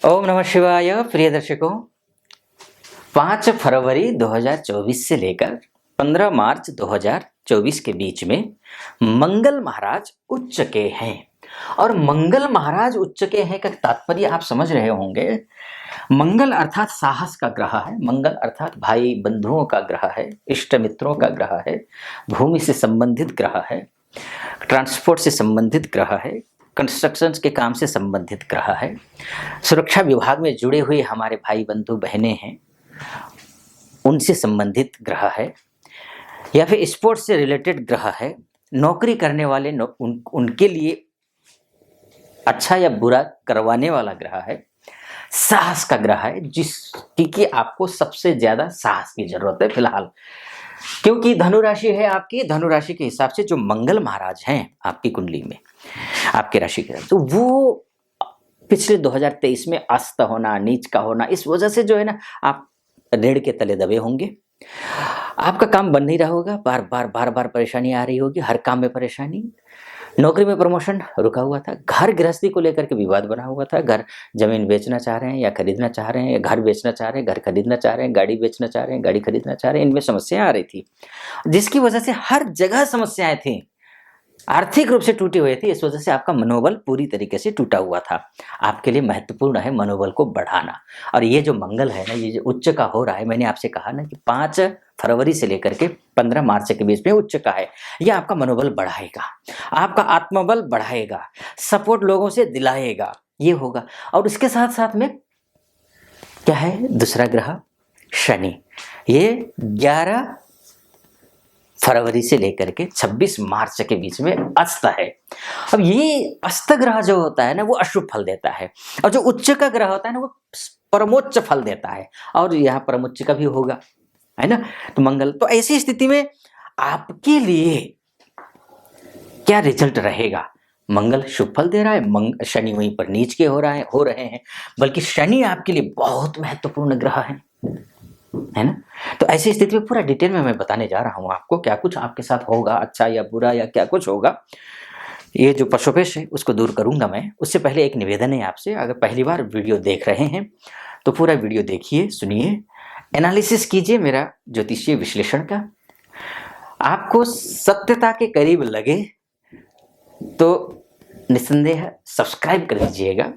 ओम नमः शिवाय। प्रिय दर्शकों, 5 फरवरी 2024 से लेकर 15 मार्च 2024 के बीच में मंगल महाराज उच्च के हैं। और मंगल महाराज उच्च के हैं का तात्पर्य आप समझ रहे होंगे। मंगल अर्थात साहस का ग्रह है। मंगल अर्थात भाई बंधुओं का ग्रह है, इष्ट मित्रों का ग्रह है, भूमि से संबंधित ग्रह है, ट्रांसपोर्ट से संबंधित ग्रह है, कंस्ट्रक्शन के काम से संबंधित ग्रह है, सुरक्षा विभाग में जुड़े हुए हमारे भाई बंधु बहनें हैं उनसे संबंधित ग्रह है, या फिर स्पोर्ट्स से रिलेटेड ग्रह है, नौकरी करने वाले उनके लिए अच्छा या बुरा करवाने वाला ग्रह है, साहस का ग्रह है जिसकी कि आपको सबसे ज्यादा साहस की जरूरत है फिलहाल। क्योंकि धनुराशि है आपकी, धनुराशि के हिसाब से जो मंगल महाराज हैं आपकी कुंडली में, आपके राशि के, तो वो पिछले 2023 में अस्त होना, नीच का होना, इस वजह से जो है ना आप ऋण के तले दबे होंगे। आपका काम बन नहीं रहा होगा, बार बार परेशानी आ रही होगी, हर काम में परेशानी। नौकरी में प्रमोशन रुका हुआ था, घर गृहस्थी को लेकर के विवाद बना हुआ था, घर जमीन बेचना चाह रहे हैं या खरीदना चाह रहे हैं, या घर बेचना चाह रहे हैं, घर खरीदना चाह रहे हैं, गाड़ी बेचना चाह रहे हैं, गाड़ी खरीदना चाह रहे हैं, इनमें समस्याएं आ रही थी, जिसकी वजह से हर जगह समस्याएं थी, आर्थिक रूप से टूटे हुए थे। इस वजह से आपका मनोबल पूरी तरीके से टूटा हुआ था। आपके लिए महत्वपूर्ण है मनोबल को बढ़ाना। और ये जो मंगल है ना, ये जो उच्च का हो रहा है, मैंने आपसे कहा ना कि 5 फरवरी से लेकर के 15 मार्च के बीच में उच्च का है। यह आपका मनोबल बढ़ाएगा, आपका आत्मबल बढ़ाएगा, सपोर्ट लोगों से दिलाएगा, ये होगा। और उसके साथ साथ में क्या है, दूसरा ग्रह शनि, ये 11 फरवरी से लेकर के 26 मार्च के बीच में अस्त है। अब ये अस्त ग्रह जो होता है ना, वो अशुभ फल देता है, और जो उच्च का ग्रह होता है ना, वो परमोच्च फल देता है। और यहाँ परमोच्च का भी होगा, है ना। तो मंगल, तो ऐसी स्थिति में आपके लिए क्या रिजल्ट रहेगा? मंगल शुभ फल दे रहा है, शनि वहीं पर नीच के हो रहे हैं, बल्कि शनि आपके लिए बहुत महत्वपूर्ण ग्रह है ना। तो ऐसी स्थिति में पूरा डिटेल में मैं बताने जा रहा हूं आपको, क्या कुछ आपके साथ होगा, अच्छा या बुरा या क्या कुछ होगा। ये जो पशुपेश है उसको दूर करूंगा मैं। उससे पहले एक निवेदन है आपसे, अगर पहली बार वीडियो देख रहे हैं तो पूरा वीडियो देखिए, सुनिए, एनालिसिस कीजिए मेरा ज्योतिषीय विश्लेषण का। आपको सत्यता के करीब लगे तो निस्संदेह सब्सक्राइब कर दीजिएगा,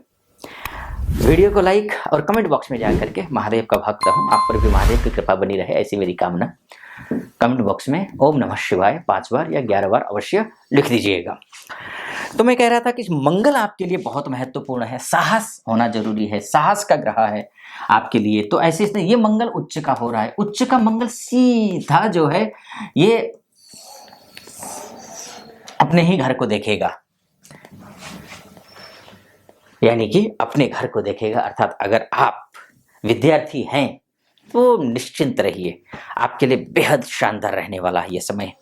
वीडियो को लाइक और कमेंट बॉक्स में जाकर के महादेव का भक्त हूँ, आप पर भी महादेव की कृपा बनी रहे, ऐसी मेरी कामना। कमेंट बॉक्स में ओम नमः शिवाय 5 बार या 11 बार अवश्य लिख दीजिएगा। तो मैं कह रहा था कि मंगल आपके लिए बहुत महत्वपूर्ण है, साहस होना जरूरी है, साहस का ग्रह है आपके लिए। तो ऐसे इसमें ये मंगल उच्च का हो रहा है, उच्च का मंगल सीधा जो है ये अपने ही घर को देखेगा, यानी कि अपने घर को देखेगा। अर्थात अगर आप विद्यार्थी हैं तो निश्चिंत रहिए, आपके लिए बेहद शानदार रहने वाला है ये समय।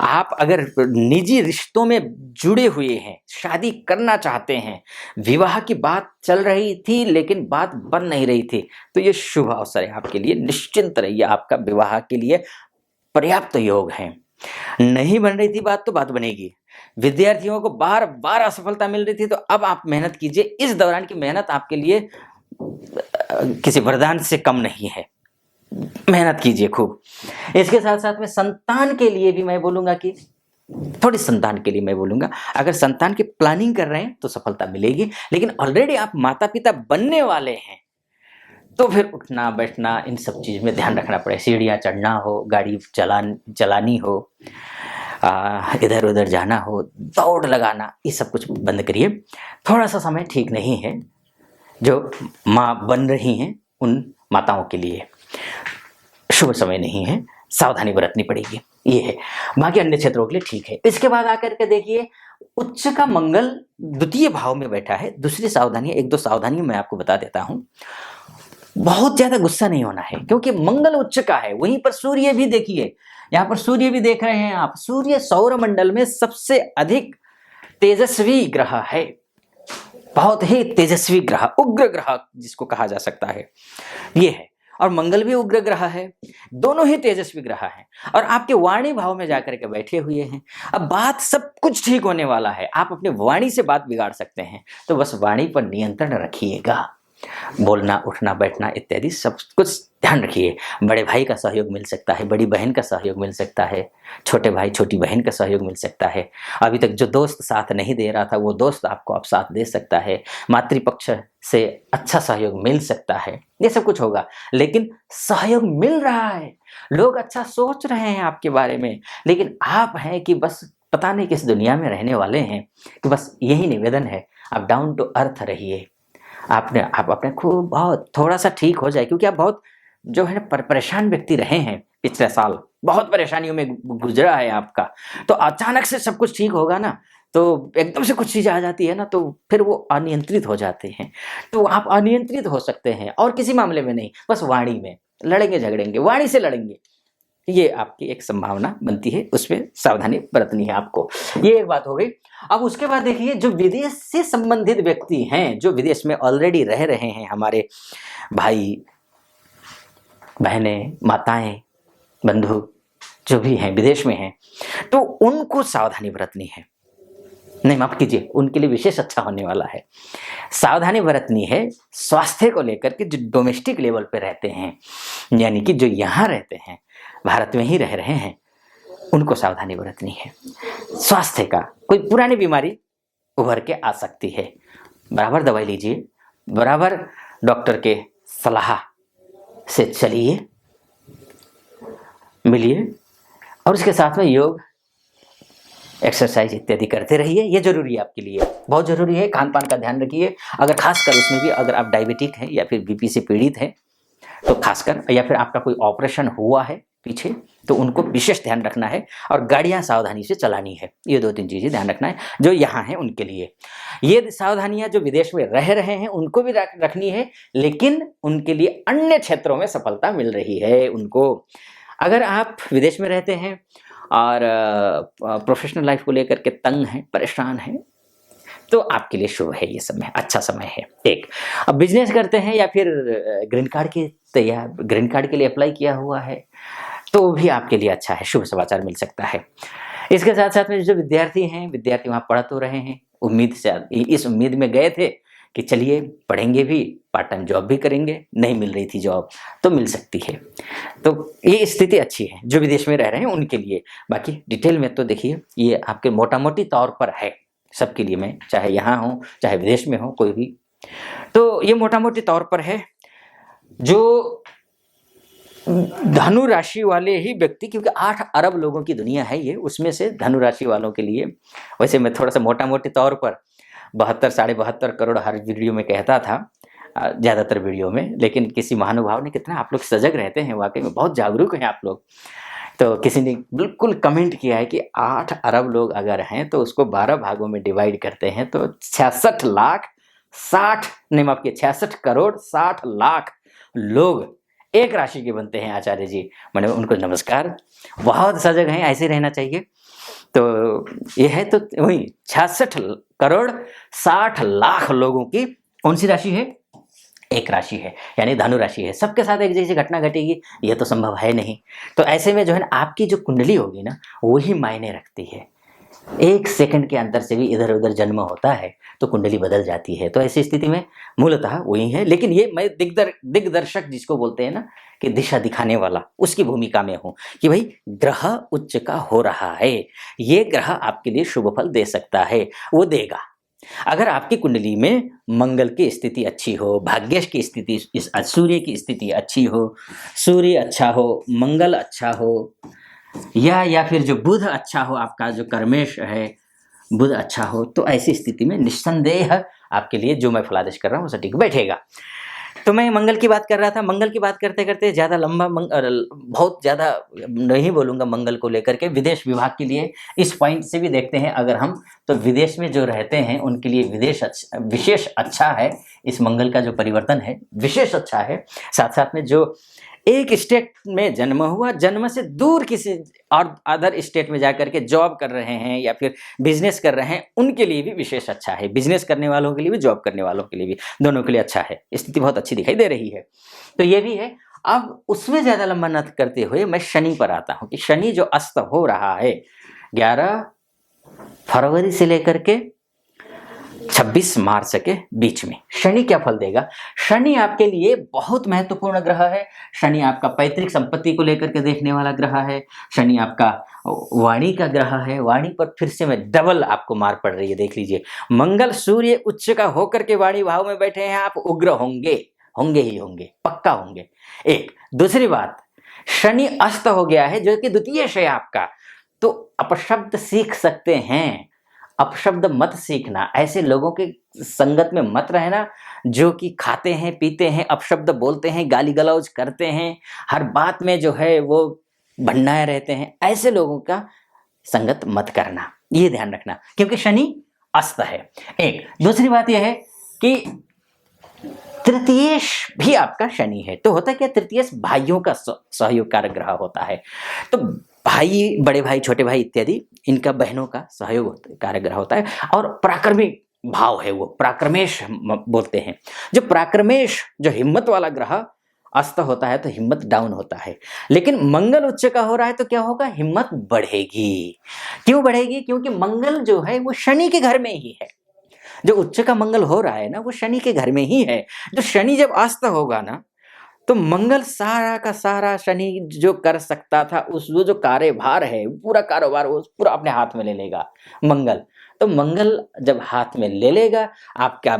आप अगर निजी रिश्तों में जुड़े हुए हैं, शादी करना चाहते हैं, विवाह की बात चल रही थी लेकिन बात बन नहीं रही थी, तो ये शुभ अवसर है आपके लिए, निश्चिंत रहिए, आपका विवाह के लिए पर्याप्त योग है। नहीं बन रही थी बात तो बात बनेगी। विद्यार्थियों को बार बार असफलता मिल रही थी, तो अब आप मेहनत कीजिए, इस दौरान की मेहनत आपके लिए किसी वरदान से कम नहीं है, मेहनत कीजिए खूब। इसके साथ साथ में संतान के लिए भी मैं बोलूंगा कि थोड़ी संतान के लिए मैं बोलूंगा, अगर संतान की प्लानिंग कर रहे हैं तो सफलता मिलेगी, लेकिन ऑलरेडी आप माता पिता बनने वाले हैं तो फिर उठना बैठना इन सब चीज में ध्यान रखना पड़े, सीढ़ियाँ चढ़ना हो, गाड़ी चलानी हो, इधर उधर जाना हो, दौड़ लगाना, ये सब कुछ बंद करिए। थोड़ा सा समय ठीक नहीं है, जो माँ बन रही हैं उन माताओं के लिए शुभ समय नहीं है, सावधानी बरतनी पड़ेगी, ये है। बाकी अन्य क्षेत्रों के लिए ठीक है। इसके बाद आकर के देखिए, उच्च का मंगल द्वितीय भाव में बैठा है। दूसरी सावधानी, 1-2 सावधानी मैं आपको बता देता हूं। बहुत ज्यादा गुस्सा नहीं होना है, क्योंकि मंगल उच्च का है। वहीं पर सूर्य भी देखिए, यहाँ पर सूर्य भी देख रहे हैं आप, सूर्य सौर मंडल में सबसे अधिक तेजस्वी ग्रह है, बहुत ही तेजस्वी ग्रह, उग्र ग्रह जिसको कहा जा सकता है, ये है। और मंगल भी उग्र ग्रह है, दोनों ही तेजस्वी ग्रह हैं, और आपके वाणी भाव में जाकर के बैठे हुए हैं। अब बात सब कुछ ठीक होने वाला है, आप अपने वाणी से बात बिगाड़ सकते हैं, तो बस वाणी पर नियंत्रण रखिएगा। बोलना, उठना, बैठना इत्यादि सब कुछ ध्यान रखिए। बड़े भाई का सहयोग मिल सकता है, बड़ी बहन का सहयोग मिल सकता है, छोटे भाई छोटी बहन का सहयोग मिल सकता है। अभी तक जो दोस्त साथ नहीं दे रहा था वो दोस्त आपको अब साथ दे सकता है। मातृपक्ष से अच्छा सहयोग मिल सकता है, ये सब कुछ होगा। लेकिन सहयोग मिल रहा है, लोग अच्छा सोच रहे हैं आपके बारे में, लेकिन आप हैं कि बस पता नहीं किस दुनिया में रहने वाले हैं। कि बस यही निवेदन है, आप डाउन टू अर्थ रहिए। आप अपने खूब बहुत थोड़ा सा ठीक हो जाए, क्योंकि आप बहुत जो है ना परेशान व्यक्ति रहे हैं पिछले साल, बहुत परेशानियों में गुजरा है आपका। तो अचानक से सब कुछ ठीक होगा ना, तो एकदम से कुछ चीज़ आ जाती है ना, तो फिर वो अनियंत्रित हो जाते हैं। तो आप अनियंत्रित हो सकते हैं, और किसी मामले में नहीं, बस वाणी में लड़ेंगे झगड़ेंगे, वाणी से लड़ेंगे, ये आपकी एक संभावना बनती है, उसमें सावधानी बरतनी है आपको। ये एक बात हो गई। अब उसके बाद देखिए, जो विदेश से संबंधित व्यक्ति हैं, जो विदेश में ऑलरेडी रह रहे हैं, हमारे भाई बहनें, माताएं, बंधु जो भी हैं विदेश में हैं, तो उनको सावधानी बरतनी है। नहीं, माफ कीजिए, उनके लिए विशेष अच्छा होने वाला है। सावधानी बरतनी है स्वास्थ्य को लेकर के। जो डोमेस्टिक लेवल पे रहते हैं, यानी कि जो यहाँ रहते हैं, भारत में ही रह रहे हैं, उनको सावधानी बरतनी है। स्वास्थ्य का कोई पुरानी बीमारी उभर के आ सकती है, बराबर दवाई लीजिए, बराबर डॉक्टर के सलाह से चलिए, मिलिए, और उसके साथ में योग, एक्सरसाइज इत्यादि करते रहिए। ये जरूरी है आपके लिए, बहुत जरूरी है। खान पान का ध्यान रखिए, अगर खासकर उसमें भी अगर आप डायबिटिक हैं या फिर बीपी से पीड़ित हैं तो खासकर, या फिर आपका कोई ऑपरेशन हुआ है पीछे, तो उनको विशेष ध्यान रखना है। और गाड़ियां सावधानी से चलानी है, ये 2-3 चीजें ध्यान रखना है जो यहाँ हैं उनके लिए। ये सावधानियां जो विदेश में रह रहे हैं उनको भी रखनी है, लेकिन उनके लिए अन्य क्षेत्रों में सफलता मिल रही है उनको। अगर आप विदेश में रहते हैं और प्रोफेशनल लाइफ को लेकर के तंग हैं, परेशान हैं, तो आपके लिए शुभ है, ये समय अच्छा समय है। एक, अब बिजनेस करते हैं या फिर ग्रीन कार्ड के लिए अप्लाई किया हुआ है, तो भी आपके लिए अच्छा है, शुभ समाचार मिल सकता है। इसके साथ साथ में जो विद्यार्थी हैं, विद्यार्थी वहाँ पढ़ तो रहे हैं, उम्मीद से इस उम्मीद में गए थे कि चलिए पढ़ेंगे भी, पार्ट टाइम जॉब भी करेंगे, नहीं मिल रही थी जॉब, तो मिल सकती है। तो ये स्थिति अच्छी है जो विदेश में रह रहे हैं उनके लिए। बाकी डिटेल में तो देखिए, ये आपके मोटा मोटी तौर पर है सबके लिए, मैं चाहे यहाँ हूँ चाहे विदेश में हो कोई भी, तो ये मोटा मोटी तौर पर है। जो धनु राशि वाले ही व्यक्ति, क्योंकि 8 अरब लोगों की दुनिया है ये, उसमें से धनु राशि वालों के लिए, वैसे मैं थोड़ा सा मोटा मोटी तौर पर 72 साढ़े 72 करोड़ हर वीडियो में कहता था, ज़्यादातर वीडियो में, लेकिन किसी महानुभाव ने, कितना आप लोग सजग रहते हैं, वाकई में बहुत जागरूक हैं आप लोग, तो किसी ने बिल्कुल कमेंट किया है कि 8 अरब लोग अगर हैं तो उसको 12 भागों में डिवाइड करते हैं तो 66 करोड़ 60 लाख लोग एक राशि के बनते हैं। आचार्य जी, मैंने उनको नमस्कार, बहुत सजग हैं, ऐसे रहना चाहिए। तो ये है, तो वही 66 करोड़ 60 लाख लोगों की कौन सी राशि है? एक राशि है, यानी धनु राशि है। सबके साथ एक जैसी घटना घटेगी ये तो संभव है नहीं। तो ऐसे में जो है ना, आपकी जो कुंडली होगी ना, वही मायने रखती है। 1 सेकंड के अंतर से भी इधर उधर जन्म होता है तो कुंडली बदल जाती है। तो ऐसी स्थिति में मूलतः वही है, लेकिन ये मैं दिग्दर्शक जिसको बोलते हैं ना, कि दिशा दिखाने वाला, उसकी भूमिका में हूँ कि भाई ग्रह उच्च का हो रहा है, ये ग्रह आपके लिए शुभ फल दे सकता है, वो देगा। अगर आपकी कुंडली में मंगल की स्थिति अच्छी हो, भाग्येश की स्थिति, सूर्य की स्थिति अच्छी हो, सूर्य अच्छा हो, मंगल अच्छा हो, या फिर जो बुध अच्छा हो, आपका जो कर्मेश है बुध अच्छा हो, तो ऐसी स्थिति में निस्संदेह आपके लिए जो मैं फलादेश कर रहा हूँ वो सटीक बैठेगा। तो मैं मंगल की बात कर रहा था। मंगल की बात करते करते ज़्यादा लंबा बहुत ज़्यादा नहीं बोलूँगा मंगल को लेकर के। विदेश विभाग के लिए इस पॉइंट से भी देखते हैं अगर हम, तो विदेश में जो रहते हैं उनके लिए विशेष अच्छा है। इस मंगल का जो परिवर्तन है विशेष अच्छा है। साथ साथ में जो एक स्टेट में जन्म हुआ, जन्म से दूर किसी और अदर स्टेट में जाकर के जॉब कर रहे हैं या फिर बिजनेस कर रहे हैं, उनके लिए भी विशेष अच्छा है। बिजनेस करने वालों के लिए भी, जॉब करने वालों के लिए भी, दोनों के लिए अच्छा है। स्थिति बहुत अच्छी दिखाई दे रही है, तो ये भी है। अब उसमें ज़्यादा लंबा न करते हुए मैं शनि पर आता हूँ कि शनि जो अस्त हो रहा है 11 फरवरी से लेकर के 26 मार्च के बीच में। शनि क्या फल देगा? शनि आपके लिए बहुत महत्वपूर्ण ग्रह है। शनि आपका पैतृक संपत्ति को लेकर के देखने वाला ग्रह है। शनि आपका वाणी का ग्रह है। वाणी पर फिर से मैं डबल आपको मार पड़ रही है, देख लीजिए। मंगल सूर्य उच्च का होकर के वाणी भाव में बैठे हैं, आप उग्र होंगे, होंगे ही होंगे, पक्का होंगे। एक दूसरी बात, शनि अस्त हो गया है जो कि द्वितीय है आपका, तो अपशब्द सीख सकते हैं। अपशब्द मत सीखना, ऐसे लोगों के संगत में मत रहना जो कि खाते हैं पीते हैं, अपशब्द बोलते हैं, गाली गलौज करते हैं, हर बात में जो है वो भंडाए रहते हैं। ऐसे लोगों का संगत मत करना, ये ध्यान रखना, क्योंकि शनि अस्त है। एक दूसरी बात यह है कि तृतीयेश भी आपका शनि है, तो होता क्या, तृतीयेश भाइयों का सहयोग कारक ग्रह होता है। तो भाई, बड़े भाई, छोटे भाई इत्यादि, इनका बहनों का सहयोग कारक ग्रह होता है। और पराक्रमी भाव है, वो पराक्रमेश बोलते हैं। जो पराक्रमेश, जो हिम्मत वाला ग्रह अस्त होता है तो हिम्मत डाउन होता है। लेकिन मंगल उच्च का हो रहा है तो क्या होगा, हिम्मत बढ़ेगी। क्यों बढ़ेगी? क्योंकि मंगल जो है वो शनि के घर में ही है। जो उच्च का मंगल हो रहा है ना, वो शनि के घर में ही है। जो शनि जब अस्त होगा ना, तो मंगल सारा का सारा शनि जो कर सकता था, उस वो जो कार्यभार है, पूरा कारोबार वो पूरा अपने हाथ में ले लेगा मंगल। तो मंगल जब हाथ में ले लेगा, आपका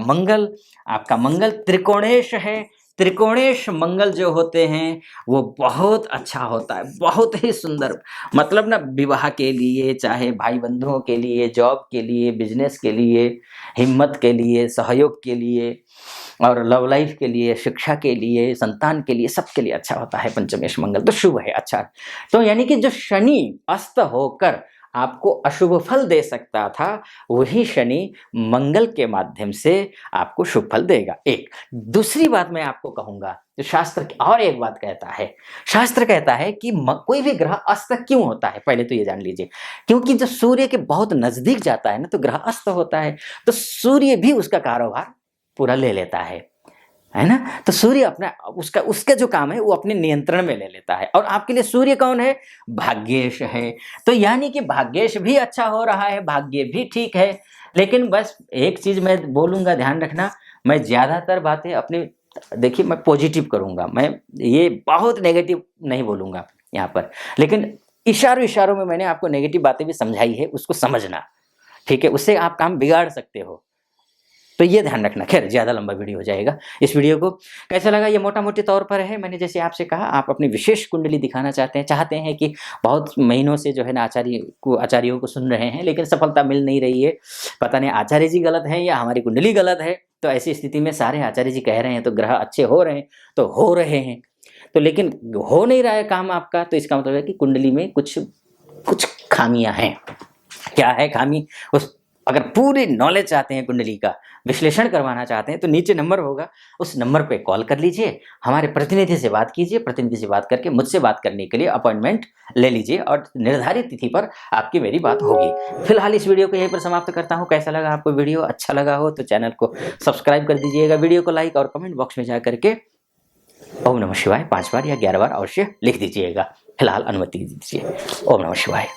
मंगल त्रिकोणेश है। त्रिकोणेश मंगल जो होते हैं वो बहुत अच्छा होता है, बहुत ही सुंदर। मतलब ना, विवाह के लिए, चाहे भाई बंधुओं के लिए, जॉब के लिए, बिजनेस के लिए, हिम्मत के लिए, सहयोग के लिए, और लव लाइफ के लिए, शिक्षा के लिए, संतान के लिए, सबके लिए अच्छा होता है पंचमेश मंगल। तो शुभ है, अच्छा। तो यानी कि जो शनि अस्त होकर आपको अशुभ फल दे सकता था, वही शनि मंगल के माध्यम से आपको शुभ फल देगा। एक दूसरी बात मैं आपको कहूंगा, जो शास्त्र और एक बात कहता है, शास्त्र कहता है कि कोई भी ग्रह अस्त क्यों होता है, पहले तो ये जान लीजिए। क्योंकि जब सूर्य के बहुत नजदीक जाता है ना, तो ग्रह अस्त होता है, तो सूर्य भी उसका कारोबार पूरा ले लेता है ना। तो सूर्य अपना उसका जो काम है वो अपने नियंत्रण में ले लेता है। और आपके लिए सूर्य कौन है? भाग्येश है। तो यानी कि भाग्येश भी अच्छा हो रहा है, भाग्य भी ठीक है। लेकिन बस एक चीज मैं बोलूंगा, ध्यान रखना, मैं ज्यादातर बातें अपनी, देखिए, मैं पॉजिटिव करूंगा, मैं ये बहुत नेगेटिव नहीं बोलूंगा यहाँ पर। लेकिन इशारों में मैंने आपको नेगेटिव बातें भी समझाई है, उसको समझना, ठीक है? उससे आप काम बिगाड़ सकते हो, तो ये ध्यान रखना। खैर, ज़्यादा लंबा वीडियो हो जाएगा। इस वीडियो को कैसा लगा, ये मोटा मोटी तौर पर है। मैंने जैसे आपसे कहा, आप अपनी विशेष कुंडली दिखाना चाहते हैं कि बहुत महीनों से जो है ना आचार्यों को सुन रहे हैं, लेकिन सफलता मिल नहीं रही है। पता नहीं आचार्य जी गलत है या हमारी कुंडली गलत है। तो ऐसी स्थिति में सारे आचार्य जी कह रहे हैं तो ग्रह अच्छे हो रहे हैं, तो हो रहे हैं, तो लेकिन हो नहीं रहा है काम आपका, तो इसका मतलब है कि कुंडली में कुछ खामियां हैं। क्या है खामी? अगर पूरी नॉलेज चाहते हैं, कुंडली का विश्लेषण करवाना चाहते हैं, तो नीचे नंबर होगा, उस नंबर पे कॉल कर लीजिए, हमारे प्रतिनिधि से बात कीजिए। प्रतिनिधि से बात करके मुझसे बात करने के लिए अपॉइंटमेंट ले लीजिए और निर्धारित तिथि पर आपकी मेरी बात होगी। फिलहाल इस वीडियो को यहीं पर समाप्त करता हूँ। कैसा लगा आपको वीडियो? अच्छा लगा हो तो चैनल को सब्सक्राइब कर दीजिएगा, वीडियो को लाइक और कमेंट बॉक्स में जा करके ओम नमः शिवाय 5 बार या 11 बार अवश्य लिख दीजिएगा। फिलहाल अनुमति दीजिए। ओम नमः शिवाय।